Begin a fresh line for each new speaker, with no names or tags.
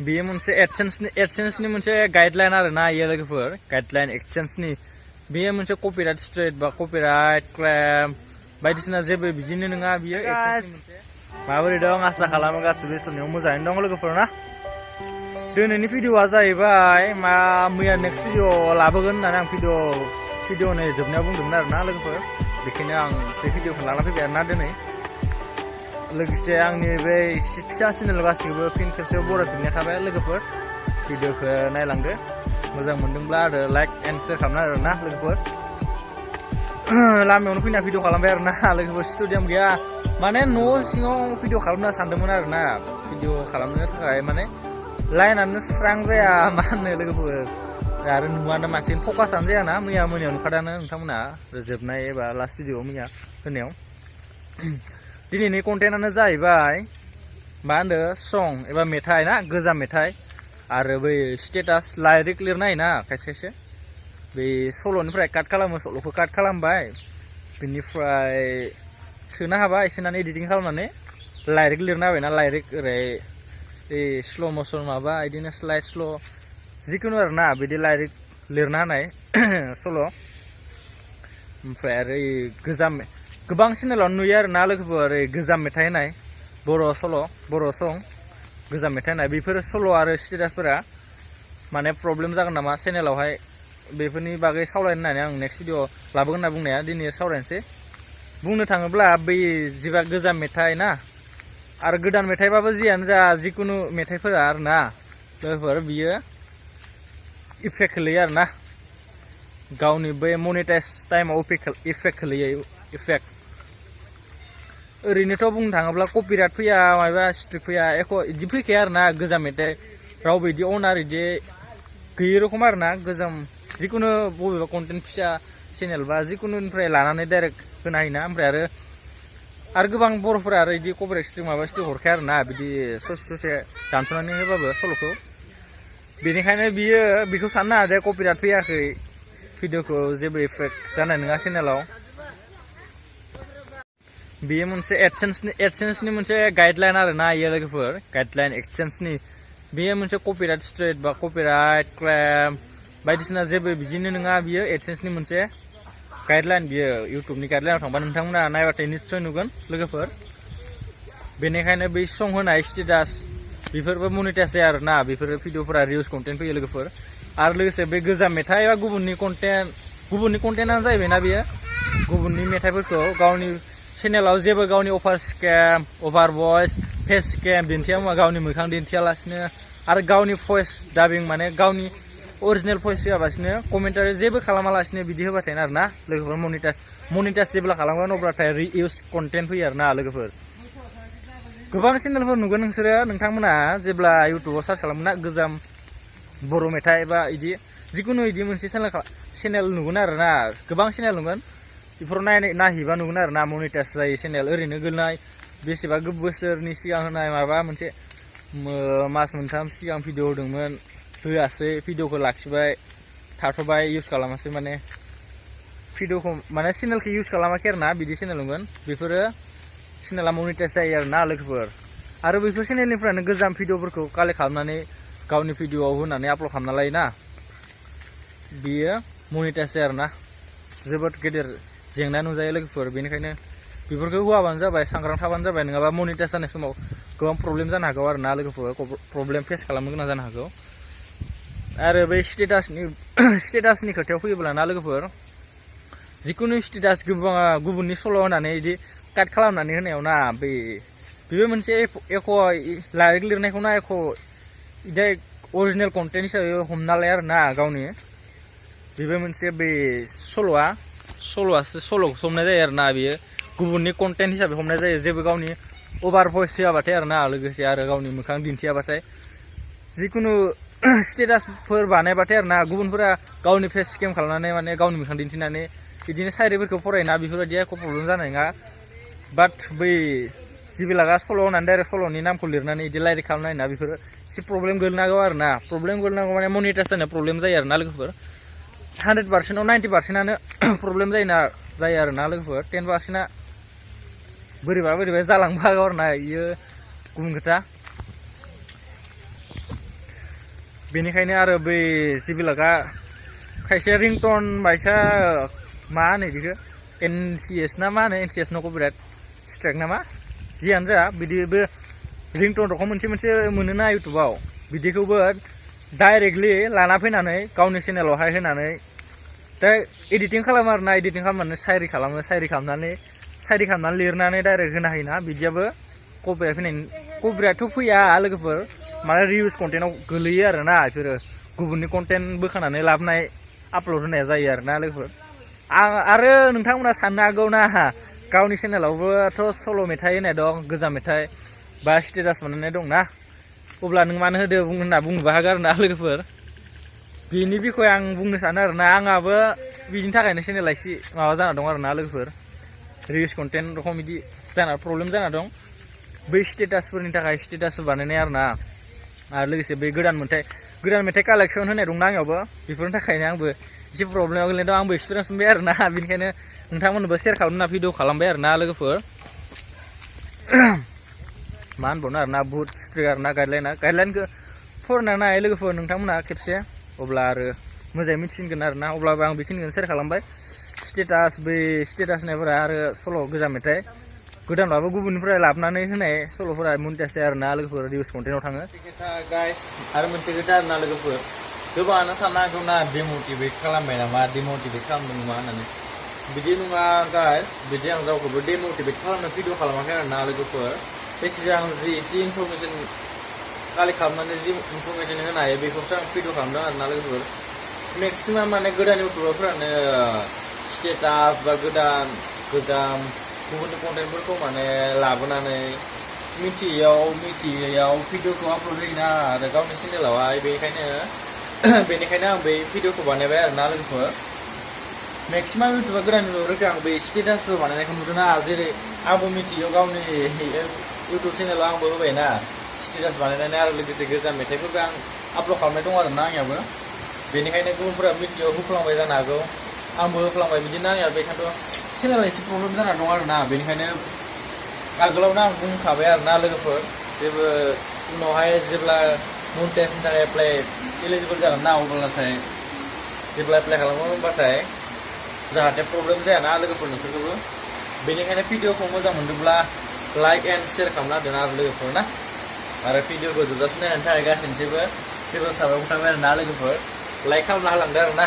बेयो मोनसे एडसेन्सनि मोनसे गाइडलाइन आरो ना इयो लोगोफोर गाइडलाइन एडसेन्सनि बेयो मोनसे कपिराइट स्ट्रेट बा कपिराइट क्लेम बायदिसिना जेबो बिदिनो नङा बियो एडसेन्सनि मोनसे माबोरै दं आसा खालामो गासिबो सोरनियाव मोजाङैनो दं लोगोफोर ना दिनैनि भिडिअआ जाहैबाय मैया नेक्स्ट भिडिअ लाबोगोन होननानै आं भिडिअनि जोबनायाव बुंदोंमोन आरो ना लोगोफोर बेखायनो आं बे भिडिअखौ लाना फैबाय आरो ना दिनै लोगोसे आंनि बे फिसा चेनेल गासिबो फिन खेबसेयाव बरायफिननाय थाबाय लोगोफोर भिडिअखौ नायलांदो मोजां मोनदोंब्ला आरो लाइक एन्ड शेयार खालामना आरो ना लोगोफोर लामायावनो फैना भिडिअ खालामबाय आरो ना लोगोफोर स्टुडियाम गैया माने न' सिङाव भिडिअ खालामनो सानदोंमोन आरो ना भिडिअ खालामनो थाखाय माने लाइनानो स्रां जाया मा होनो लोगोफोर आरो नुवानो मानसिनि फकासानो जायाना मैया मोनायाव नुखादानो नोंथांमोना जोबनाय एबा लास्ट भिडिअ मैया होनायाव दिनैनि कन्टेन्टआनो जाहैबाय मा होनो सं एबा मेथाइ ना गोजाम मेथाइ आरो बै स्टेटास लाइरिक लिरनाय ना खायसे खायसे बै सल'निफ्राय काट खालामो सल'खौ काट खालामबाय बिनिफ्राय सोनो हाबाय सोनानै एडिटिं खालामनानै लाइरिक लिरना होबायना लाइरिक ओरै स्ल' मसन माबा बिदिनो स्लाइड स्ल' जिखुनु आरो ना बिदि लाइरिक लिरना होनाय सल' ओमफ्राय आरो गोजाम गोबां चेनेलावनो नुयो आरो ना लोगोफोर गोजाम मेथाइ होनाय बर' सल' बर' सं गोजाम मेथाइ होनाय बेफोर सल' आरो स्टेटासफोरा माने प्रब्लेम जागोन नामा चेनेलावहाय बेफोरनि बागै सावरायनो होननानै आं नेक्स्ट भिडिअ लाबोगोन होनना बुंनाया दिनै सावरायनोसै बुंनो थाङोब्ला बै जिबा गोजाम मेथाइ ना आरो गोदान मेथाइबाबो जियानो जा जिखुनु मेथाइफोरा आरो ना लोगोफोर बियो इफेक्ट खोलैयो आरो ना गावनि बै मनिटाइज टाइमाव इफेक्ट खोलैयो इफेक्ट ओरैनोथ' बुंनो थाङोब्ला कपिराइट फैया माबा स्ट्रिक फैया एख' बिदि फैखाया आरो ना गोजाम मेथाइ रावबो बिदि अनार बिदि गैयै रखम आरो ना गोजाम जिखुनु बबेबा कन्टेन्ट फिसा चेनेल बा जिखुनुनिफ्राय लानानै डाइरेक्ट होनो हायोना ओमफ्राय आरो गोबां बर'फोरा आरो बिदि कपिराइट स्ट्रिक माबा स्ट्रिक हरखाया आरो ना बिदि ससे ससे दानस'नानै होबाबो सल'खौ बेनिखायनो बेखौ साननो हादे कपिराइट फैयाखै भिडिअखौ जेबो इफेक्ट जानाय नङा चेनेलाव बेयो मोनसे एडसेन्सनि मोनसे गाइडलाइन आरो ना इयो लोगोफोर गाइडलाइन एडसेन्सनि बेयो मोनसे कपिराइट स्ट्रेट बा कपिराइट क्लेम बायदिसिना जेबो बिदिनो नङा बियो एडसेन्सनि मोनसे गाइडलाइन बियो इउटुबनि गाइडलाइनाव थांबा नोंथांमोना नायबाथाय निस्सय नुगोन लोगोफोर बेनिखायनो बै सं होनाय स्टेटास बेफोरबो मनिटाइज जाया आरो ना बेफोर भिडिअफोरा रिउस कन्टेन्ट फैयो लोगोफोर आरो लोगोसे बे गोजाम मेथाइ बा गुबुननि कन्टेन्टआनो जाहैबायना बेयो गुबुननि मेथाइफोरखौ गावनि चेनेलाव जेबो गावनि अफार स्केम अफार भइस फेस स्केम दिन्थिया मुवा गावनि मोखां दिन्थियालासिनो आरो गावनि भइस डाबिं माने गावनि अरिजिनेल भइस होआलासिनो कमेन्टारि जेबो खालामालासिनो बिदि होबाथाय आरो ना लोगोफोर मनिटाइज जेब्ला खालामगोन अब्लाथाय रिइउस कन्टेन्ट फैयो आरो ना लोगोफोर गोबां चेनेलफोर नुगोन नोंथांमोना जेब्ला इउटुबाव सार्च खालामो ना गोजाम बर' मेथाइ बा बिदि जिखुनु बिदि मोनसे चेनेल नुगोन आरो ना गोबां चेनेल नुगोन बेफोराव नायहैबा नुगोन आरो ना मनिटाइज जायो चेनेल ओरैनो गोलैनाय बेसेबा बोसोरनि सिगां होनाय माबा मोनसे मास मोनथाम सिगां भिडिअ होदोंमोन होआसै भिडिअखौ लाखिबाय थाथ'बाय इउज खालामासै माने भिडिअखौ माने चेनेलखौ इउज खालामाखै आरो ना बिदि चेनेल नुगोन बेफोरो चेनेला मनिटाइज जायो आरो ना लोगोफोर आरो बैफोर चेनेलनिफ्रायनो गोजाम भिडिअफोरखौ कालेक्ट खालामनानै गावनि भिडिअआव होनानै आपल'ड खालामना लायोना बियो मनिटाइज जायो आरो ना जोबोद गेदेर जेंना नुजायो लोगोफोर बेनिखायनो बेफोरखौ होआबानो जाबाय सांग्रां थाबानो जाबाय नङाबा मनिटाइज जानाय समाव गोबां प्रब्लेम जानो हागौ आरो ना लोगोफोर प्रब्लेम फेस खालामनो गोनां जानो हागौ आरो बै स्टेटासनि खोथायाव फैयोब्ला ना लोगोफोर जिखुनु स्टेटास गुबुननि सल' होनानै बिदि काट खालामनानै होनायाव ना बेबो मोनसे एख' लाइरिक लिरनायखौ ना एख' बिदि अरिजिनेल कन्टेन्ट हिसाबै हमना लाया आरो ना गावनि बेबो मोनसे बे सल'खौ हमनाय जायो आरो ना बेयो गुबुननि कन्टेन्ट हिसाबै हमनाय जायो जेबो गावनि अभार भइस होआबाथाय आरो ना लोगोसे आरो गावनि मोखां दिन्थियाबाथाय जिखुनु स्टेटासफोर बानायबाथाय आरो ना गुबुनफोरा गावनि फेस स्केम खालामनानै माने गावनि मोखां दिन्थिनानै बिदिनो साइरिफोरखौ फरायना बेफोरबायदि एख' प्रब्लेम जानाय नङा बाट बै जिबिलागा सल' होनानै डाइरेक्ट सल'नि नामखौ लिरनानै बिदि लाइरिक खालामनाय ना बेफोर एसे प्रब्लेम गोलैनांगौ आरो ना प्रब्लेम गोलैनांगौ माने मनिटाइज जानाय प्रब्लेम जायो आरो ना लोगोफोर 100%आव 90%आनो प्रब्लेम जायो आरो ना लोगोफोर 10%आ बोरैबा जालांनो हागौ आरो ना इयो गुबुन खोथा बेनिखायनो आरो बै जिबिलाका खायसे रिंटन बायसा मा होनो बिदिखौ NCS ना मा होनो NCS न' कपिराइट स्ट्राइक नामा जियानो जा बिदिबो रिंटन रखम मोनसे मोनोना इउटुबाव बिदिखौबो डाइरेक्टलि लाना फैनानै गावनि चेनेलावहाय होनानै दा एडिटिं खालामो आरोना एडिटिं खालामनानै सायरि खालामनानै लिरनानै डाइरेक्ट होनो हायोना बिदियाबो कपिराइटथ' फैया लोगोफोर माने रिउज कन्टेन्टआव गोलैयो आरोना बेफोरो गुबुननि कन्टेन्ट बोखानानै लाबोनाय आपल'ड होनाया जायो आरोना लोगोफोर आरो नोंथांमोना साननो हागौ ना गावनि चेनेलावबोथ' सल' मेथाइ होनाय दं गोजाम मेथाइ बा स्टेटास बानायनाय दंना अब्ला नों मानो होदो होनना बुंनोबो हागोन आरोना लोगोफोर बेनि बिखय आं बुंनो सानो आरोना आंहाबो बिदिनि थाखायनो चेनेला एसे माबा जाना दं आरोना लोगोफोर रिल्स कन्टेन्ट रखम बिदि प्रब्लेम जाना दं बै स्टेटासफोरनि थाखाय स्टेटासफोर बानायनाय आरोना आरो लोगोसे बै गोदान मेथाइ कालेक्सन होनाय दंना आंनियावबो बेफोरनि थाखायनो आंबो एसे प्रब्लेमाव गोलैदों आंबो एक्सपिरियेन्स मोनबाय आरोना बेनिखायनो नोंथांमोननोबो शेयार खालामना भिडिअ खालामबाय आरोना लोगोफोर मा होनबावनो आरोना बुहुत स्ट्रिक्ट आरोना गाइडलाइनखौ फरायना नाय लोगोफोर नोंथांमोना खेबसे अब्ला आरो मोजाङै मिथिगोन आरोना अब्लाबो आं बेखिनिखौनो शेयार खालामबाय बै स्टेटास होनायफोरा आरो सल' गोजाम मेथाइ गोदानबाबो गुबुननिफ्राय लाबोनानै होनाय सल'फोरा मनिटाइज जाया आरोना लोगोफोर रिउस कन्टेन्टआव थाङो गाइस आरो मोनसे खोथा आरोना लोगोफोर गोबाङानो साननो हागौ ना डिमटिभेट खालामबाय नामा डिमटिभेट खालामदों नामा होननानै बिदि नङा गाइस बिदि आं रावखौबो डिमटिभेट खालामनो भिडिअ खालामाखै आरोना लोगोफोर जायखिजाया आं जि एसे इनफरमेसन कालेक्ट खालामनानै जि इनफरमेसन होनो हायो बेखौसो आं भिडिअ खालामदों आरोना लोगोफोर मेक्सिमाम माने गोदान इउटुबारफोरानो स्टेटास बा गोदान गुबुननि कन्टेन्टफोरखौ माने लाबोनानै मिथियैयाव भिडिअखौ आपल'ड होयोना आरो गावनि चेनेलावहाय बेनिखायनो आं बै भिडिअखौ बानायबाय आरोना लोगोफोर मेक्सिमाम इउटुबार गोदान इउटुबारखौ आं बै स्टेटासफोर बानायनायखौ नुदोंना जेरै आंबो मिथियो गावनि इउटुब चेनेलाव आंबो होबायना स्टेटास बानायनानै आरो लोगोसे गोजाम मेथाइफोरखौ आं आपल'ड खालामनाय दं आरोना आंनियाबो बेनिखायनो गुबुनफोरा मिथियैयाव होफ्लांबाय जानो हागौ आंबो होफ्लांबाय बिदिनो आंनिया बेखायनोथ' चेनेला एसे प्रब्लेम जाना दं आरोना बेनिखायनो आगोलावनो आं बुंखाबाय आरोना लोगोफोर जेबो उनावहाय जेब्ला मनिटाइजेसननि थाखाय एलिजिबोल जागोन ना अब्लाथाय जेब्ला एप्लाइ खालामो होनबाथाय जाहाथे प्रब्लेम जायाना लोगोफोर नोंसोरखौबो बेनिखायनो भिडिअखौ मोजां मोनदोंब्ला लाइक एन्ड शेयार खालामना दोन आरो लोगोफोर ना आरो भिडिअखौ जोबजासिम नायनायनि थाखाय गासैनिबो जेबो साबायखर थाबाय आरोना लोगोफोर लाइक खालामना होलांदो आरोना